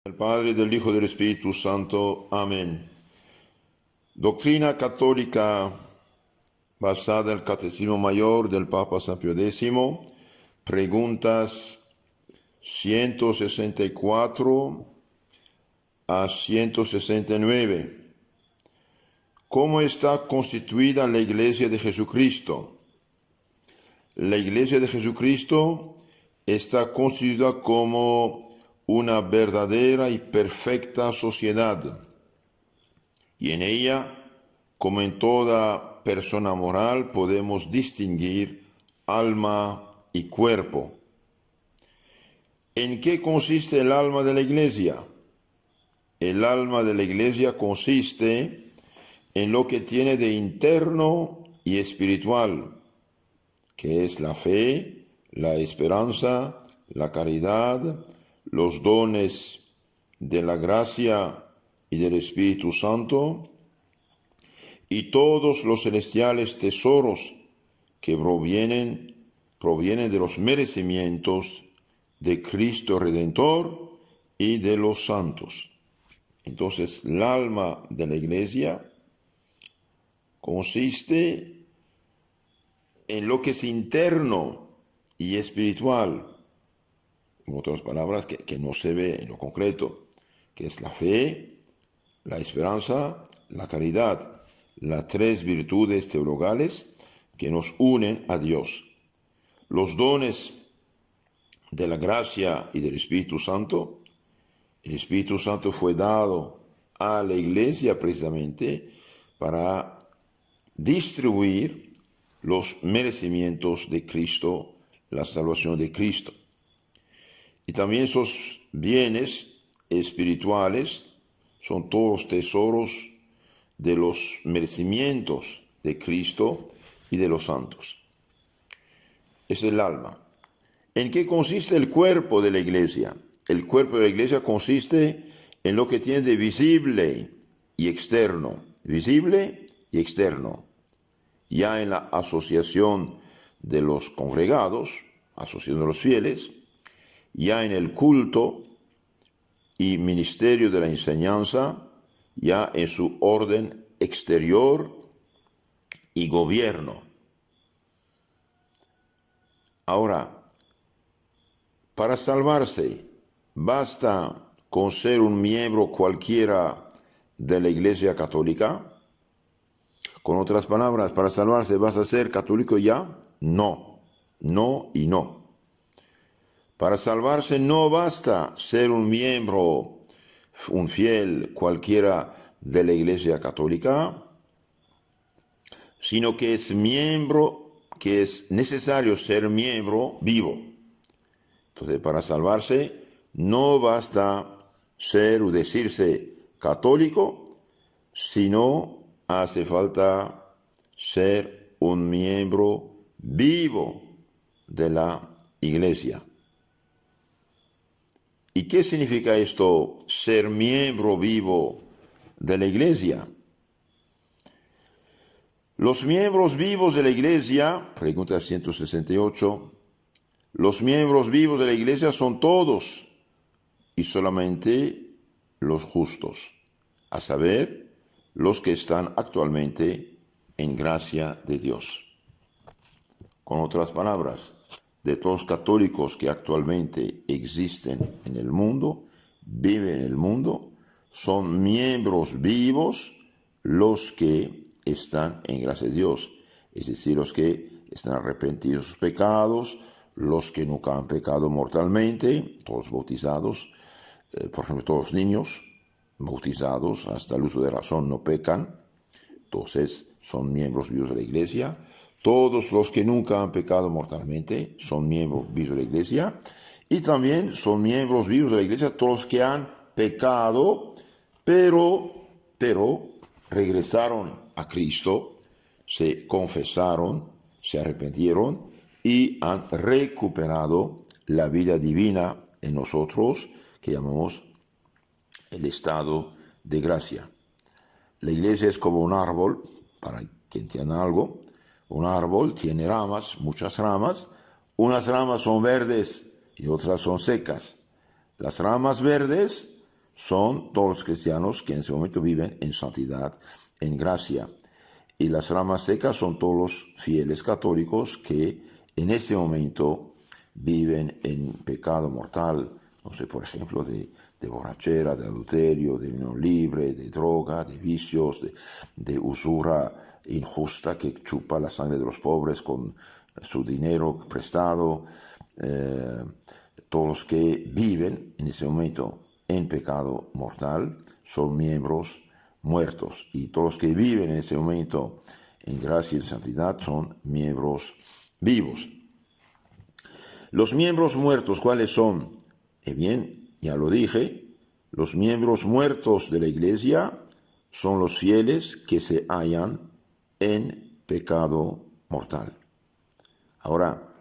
Del Padre, del Hijo y del Espíritu Santo. Amén. Doctrina católica basada en el Catecismo Mayor del Papa San Pío X. Preguntas 164 a 169. ¿Cómo está constituida la Iglesia de Jesucristo? La Iglesia de Jesucristo está constituida como una verdadera y perfecta sociedad, y en ella, como en toda persona moral, podemos distinguir alma y cuerpo. ¿En qué consiste el alma de la Iglesia? El alma de la Iglesia consiste en lo que tiene de interno y espiritual, que es la fe, la esperanza, la caridad, los dones de la gracia y del Espíritu Santo, y todos los celestiales tesoros que provienen de los merecimientos de Cristo Redentor y de los santos. Entonces, el alma de la Iglesia consiste en lo que es interno y espiritual, en otras palabras, que no se ve en lo concreto, que es la fe, la esperanza, la caridad, las tres virtudes teologales que nos unen a Dios. Los dones de la gracia y del Espíritu Santo. El Espíritu Santo fue dado a la Iglesia precisamente para distribuir los merecimientos de Cristo, la salvación de Cristo. Y también esos bienes espirituales son todos tesoros de los merecimientos de Cristo y de los santos. Es el alma. ¿En qué consiste el cuerpo de la Iglesia? El cuerpo de la Iglesia consiste en lo que tiene de visible y externo. Visible y externo. Ya en la asociación de los congregados, asociación de los fieles, ya en el culto y ministerio de la enseñanza, ya en su orden exterior y gobierno. Ahora, para salvarse, ¿basta con ser un miembro cualquiera de la Iglesia Católica? Con otras palabras, ¿para salvarse basta ser católico ya? No, no y no. Para salvarse no basta ser un miembro, un fiel cualquiera de la Iglesia Católica, sino que es necesario ser miembro vivo. Entonces, para salvarse no basta ser o decirse católico, sino hace falta ser un miembro vivo de la Iglesia. ¿Y qué significa esto, ser miembro vivo de la Iglesia? Los miembros vivos de la Iglesia, pregunta 168, los miembros vivos de la Iglesia son todos y solamente los justos, a saber, los que están actualmente en gracia de Dios. Con otras palabras, de todos los católicos que actualmente existen en el mundo, viven en el mundo, son miembros vivos los que están en gracia de Dios, es decir, los que están arrepentidos de sus pecados, los que nunca han pecado mortalmente, todos bautizados, por ejemplo, todos los niños bautizados hasta el uso de razón no pecan, entonces son miembros vivos de la Iglesia. Todos los que nunca han pecado mortalmente son miembros vivos de la Iglesia, y también son miembros vivos de la Iglesia todos los que han pecado, pero regresaron a Cristo, se confesaron, se arrepintieron y han recuperado la vida divina en nosotros, que llamamos el estado de gracia. La Iglesia es como un árbol, para que entiendan algo. Un árbol tiene ramas, muchas ramas. Unas ramas son verdes y otras son secas. Las ramas verdes son todos los cristianos que en ese momento viven en santidad, en gracia. Y las ramas secas son todos los fieles católicos que en ese momento viven en pecado mortal, no sé, por ejemplo, de borrachera, de adulterio, de unión libre, de droga, de vicios, de usura injusta que chupa la sangre de los pobres con su dinero prestado. Todos los que viven en ese momento en pecado mortal son miembros muertos, y todos los que viven en ese momento en gracia y en santidad son miembros vivos. Los miembros muertos, ¿cuáles son? Bien, ya lo dije, los miembros muertos de la Iglesia son los fieles que se hallan en pecado mortal. Ahora,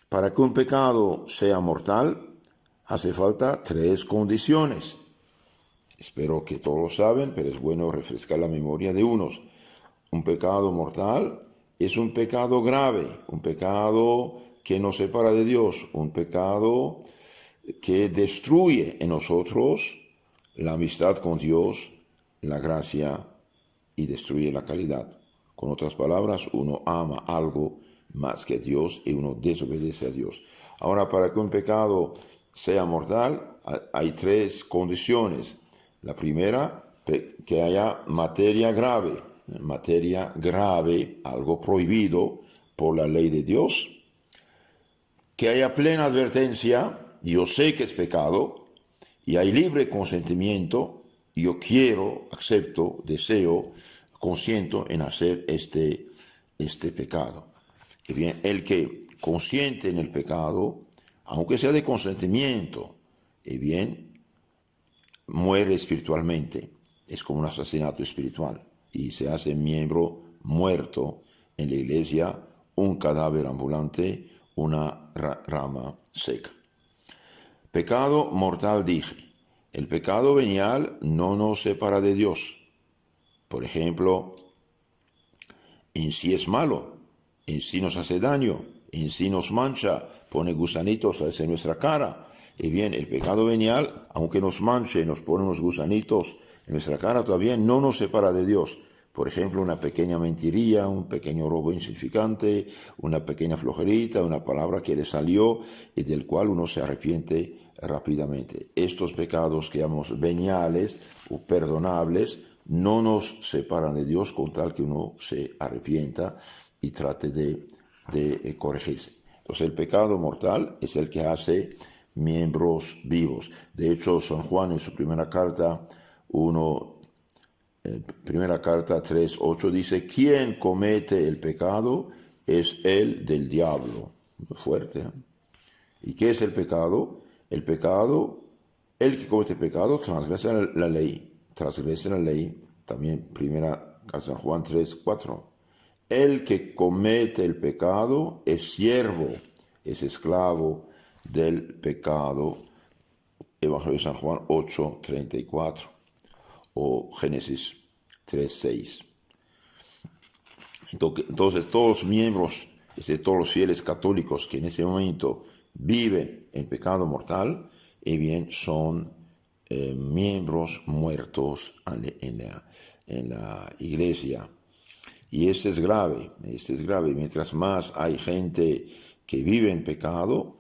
para que un pecado sea mortal, hace falta 3 condiciones. Espero que todos lo saben, pero es bueno refrescar la memoria de unos. Un pecado mortal es un pecado grave, un pecado que nos separa de Dios, un pecado que destruye en nosotros la amistad con Dios, la gracia, y destruye la caridad. Con otras palabras, uno ama algo más que Dios y uno desobedece a Dios. Ahora, para que un pecado sea mortal, hay 3 condiciones. La primera, que haya materia grave, algo prohibido por la ley de Dios, que haya plena advertencia, yo sé que es pecado, y hay libre consentimiento, yo quiero, acepto, deseo, consiento en hacer este pecado. Y bien, el que consiente en el pecado, aunque sea de consentimiento, y bien, muere espiritualmente. Es como un asesinato espiritual y se hace miembro muerto en la Iglesia, un cadáver ambulante, una rama seca. Pecado mortal, dije. El pecado venial no nos separa de Dios. Por ejemplo, en sí es malo, en sí nos hace daño, en sí nos mancha, pone gusanitos en nuestra cara. Y bien, el pecado venial, aunque nos manche, nos pone unos gusanitos en nuestra cara, todavía no nos separa de Dios. Por ejemplo, una pequeña mentiría, un pequeño robo insignificante, una pequeña flojerita, una palabra que le salió y del cual uno se arrepiente rápidamente. Estos pecados que llamamos veniales o perdonables no nos separan de Dios, con tal que uno se arrepienta y trate de corregirse. Entonces, el pecado mortal es el que hace miembros vivos. De hecho, San Juan en su primera carta 3:8 dice: quien comete el pecado es el del diablo. Muy fuerte, ¿eh? ¿Y qué es el pecado? El pecado, el que comete pecado transgresa la ley. También primera carta San Juan 3:4. El que comete el pecado es siervo, es esclavo del pecado. Evangelio de San Juan 8:34 o Génesis 3:6. Entonces todos los miembros, todos los fieles católicos que en ese momento viven en pecado mortal, bien son miembros muertos en la Iglesia. Y este es grave. Mientras más hay gente que vive en pecado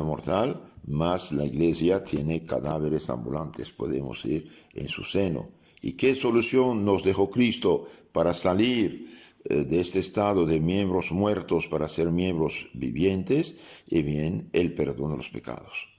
mortal, más la Iglesia tiene cadáveres ambulantes, podemos decir, en su seno. ¿Y qué solución nos dejó Cristo para salir de este estado de miembros muertos para ser miembros vivientes? Y bien, el perdón de los pecados.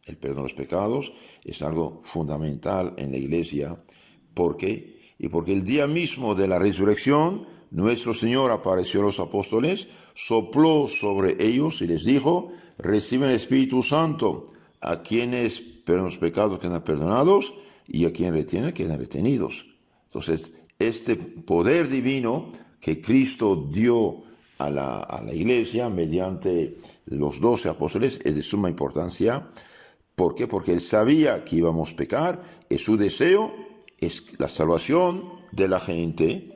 El perdón de los pecados es algo fundamental en la Iglesia. ¿Por qué? Porque el día mismo de la resurrección, nuestro Señor apareció a los apóstoles, sopló sobre ellos y les dijo: reciben el Espíritu Santo. A quienes perdonan los pecados quedan perdonados, y a quienes retienen quedan retenidos. Entonces, este poder divino que Cristo dio a la Iglesia mediante los 12 apóstoles es de suma importancia. ¿Por qué? Porque Él sabía que íbamos a pecar, y su deseo es la salvación de la gente,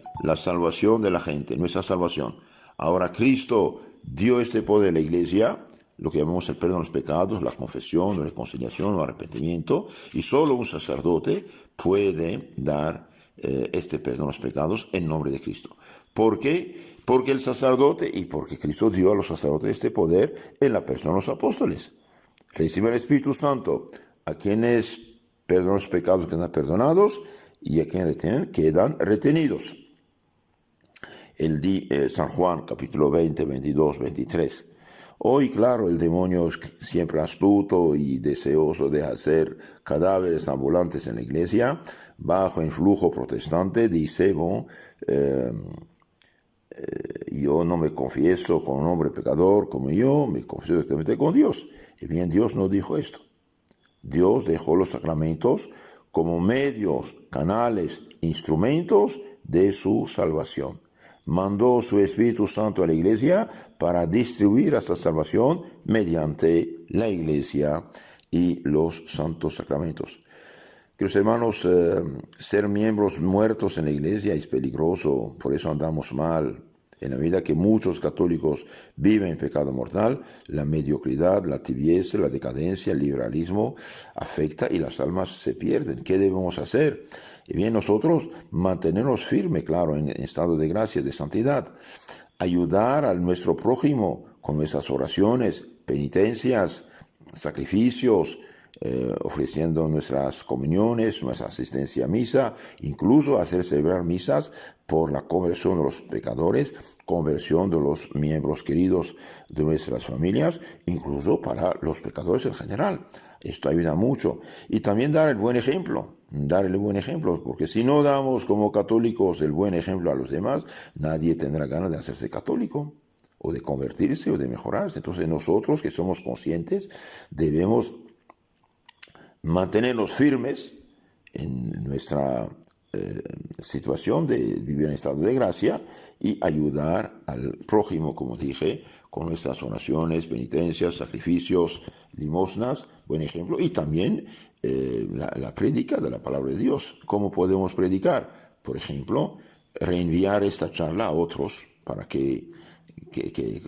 nuestra salvación. Ahora Cristo dio este poder a la Iglesia lo que llamamos el perdón de los pecados, la confesión, la reconciliación o arrepentimiento, y solo un sacerdote puede dar este perdón de los pecados en nombre de Cristo. ¿Por qué? Porque el sacerdote y porque Cristo dio a los sacerdotes este poder en la persona de los apóstoles. Recibe el Espíritu Santo a quienes perdonan los pecados quedan perdonados y a quienes retienen quedan retenidos. San Juan capítulo 20, 22, 23. Hoy, claro, el demonio es siempre astuto y deseoso de hacer cadáveres ambulantes en la iglesia. Bajo influjo protestante dice, yo no me confieso con un hombre pecador como yo, me confieso directamente con Dios. Y bien, Dios no dijo esto. Dios dejó los sacramentos como medios, canales, instrumentos de su salvación. Mandó su Espíritu Santo a la iglesia para distribuir esta salvación mediante la iglesia y los santos sacramentos. Queridos hermanos, ser miembros muertos en la iglesia es peligroso, por eso andamos mal. En la medida que muchos católicos viven en pecado mortal, la mediocridad, la tibieza, la decadencia, el liberalismo afecta y las almas se pierden. ¿Qué debemos hacer? Y bien, nosotros mantenernos firmes, claro, en estado de gracia, de santidad. Ayudar a nuestro prójimo con nuestras oraciones, penitencias, sacrificios, ofreciendo nuestras comuniones, nuestra asistencia a misa, incluso hacer celebrar misas por la conversión de los pecadores, conversión de los miembros queridos de nuestras familias, incluso para los pecadores en general. Esto ayuda mucho. Y también dar el buen ejemplo, porque si no damos como católicos el buen ejemplo a los demás, nadie tendrá ganas de hacerse católico, o de convertirse, o de mejorarse. Entonces nosotros que somos conscientes debemos mantenernos firmes en nuestra situación de vivir en estado de gracia y ayudar al prójimo, como dije, con nuestras oraciones, penitencias, sacrificios, limosnas, buen ejemplo, y también la prédica de la palabra de Dios. ¿Cómo podemos predicar? Por ejemplo, reenviar esta charla a otros para que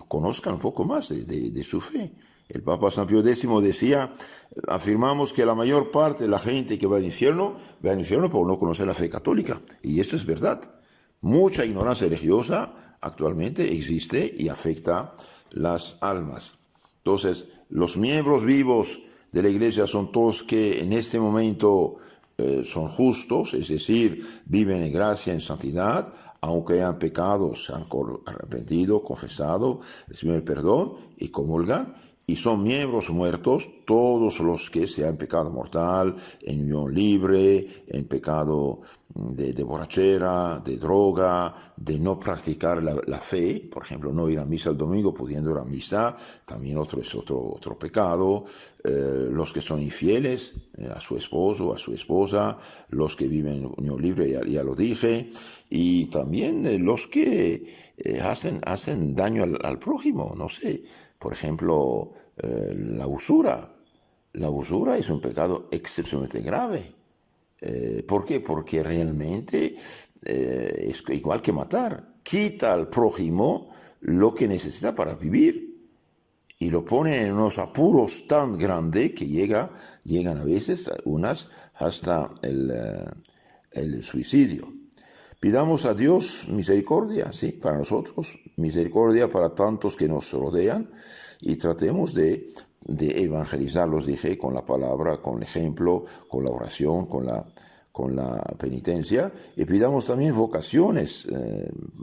conozcan un poco más de su fe. El Papa San Pío X decía, afirmamos que la mayor parte de la gente que va al infierno por no conocer la fe católica. Y esto es verdad. Mucha ignorancia religiosa actualmente existe y afecta las almas. Entonces, los miembros vivos de la iglesia son todos que en este momento son justos, es decir, viven en gracia, en santidad, aunque hayan pecado, se han arrepentido, confesado, reciben el perdón y comulgan. Y son miembros muertos todos los que sean en pecado mortal, en unión libre, en pecado de borrachera, de droga, de no practicar la fe, por ejemplo, no ir a misa el domingo pudiendo ir a misa, también es otro pecado. Los que son infieles a su esposo, a su esposa, los que viven en unión libre, ya lo dije, y también los que hacen daño al prójimo, no sé. Por ejemplo, la usura. La usura es un pecado excepcionalmente grave. ¿Por qué? Porque realmente es igual que matar. Quita al prójimo lo que necesita para vivir y lo pone en unos apuros tan grandes que llegan a veces unas hasta el suicidio. Pidamos a Dios misericordia, sí, para nosotros, misericordia para tantos que nos rodean y tratemos de evangelizarlos, dije, con la palabra, con el ejemplo, con la oración, con la penitencia, y pidamos también vocaciones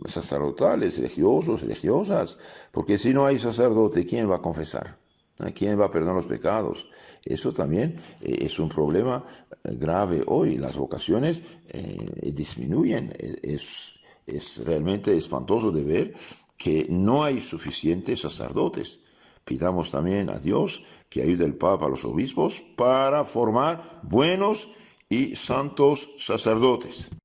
sacerdotales, religiosos, religiosas, porque si no hay sacerdote, ¿quién va a confesar? ¿A quién va a perdonar los pecados? Eso también es un problema grave hoy. Las vocaciones disminuyen. Es realmente espantoso de ver que no hay suficientes sacerdotes. Pidamos también a Dios que ayude al Papa a los obispos para formar buenos y santos sacerdotes.